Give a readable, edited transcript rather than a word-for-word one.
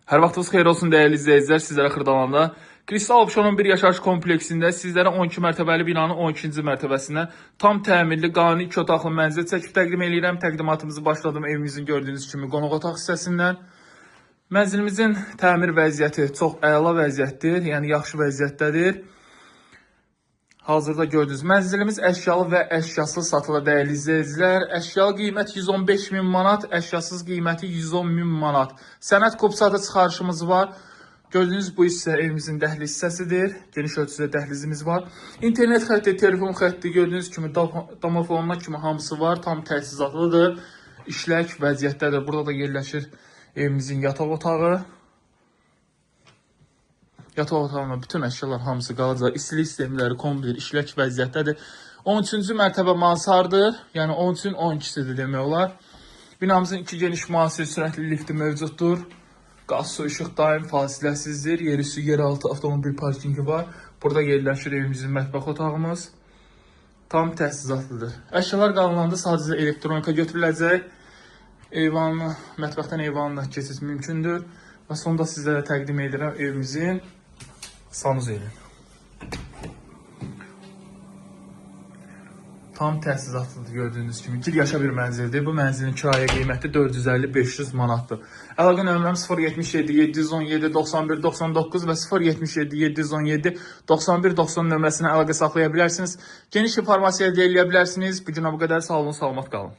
Hər vaxtınız xeyir olsun dəyərli izləyicilər. Sizlərə Xırdalanda Kristal Option'un bir yaşayış kompleksində sizlərə 12 mərtəbəli binanın 12-ci mərtəbəsinə tam təmirli, qanuni 2 otaqlı mənzil çəkib təqdim edirəm. Təqdimatımızı başladım evimizin gördüyünüz kimi qonaq otaq hissəsindən. Mənzilimizin təmir vəziyyəti çox əla vəziyyətdir, yəni yaxşı vəziyyətdədir. Hazırda gördüyünüz mənzilimiz əşyalı və əşyasız satılır dəyərli izləyicilər. Əşyalı qiyməti 115.000 manat, əşyasız qiyməti 110.000 manat. Sənəd kopsatı çıxarışımız var. Gördüyünüz bu hissə evimizin dəhliz hissəsidir. Geniş ölçüdə dəhlizimiz var. İnternet xətti, telefon xətti gördüyünüz kimi domofonuna kimi hamısı var. Tam təchizatlıdır. İşlək vəziyyətdədir. Burada da yerləşir evimizin yataq otağı. Yataq otağında bütün əşyalar hamısı qalacaq. İstilik sistemləri komplet işlək vəziyyətdədir. 13-cü mərtəbə mansardır. Yəni 13-ün 12-sidir demək olar. Binamızın 2 geniş müasir sürətli lifti mövcuddur. Qaz su işıq daim fasiləsizdir. Yerüstü, yeraltı avtomobil parkingi var. Burada yerləşir evimizin mətbəx otağımız. Tam təchizatlıdır. Əşyalar qalınanda sadəcə elektronika götürüləcək. Eyvanlı, mətbəxdən eyvanına keçid mümkündür. Və sonda sizlərə təqdim edirəm evimizin sanuzeli. Tam təchizatlıdır gördüyünüz kimi. Bir yaşa bir mənzildir. Bu mənzilin kirayə qiyməti 450-500 manatdır. Əlaqə nömrəm 077 717 91 99 və 077 717 91 90 nömrəsinə əlaqə saxlaya bilərsiniz. Geniş informasiya əldə edə bilərsiniz. Bu günə bu qədər. Sağ olun, salamat qalın.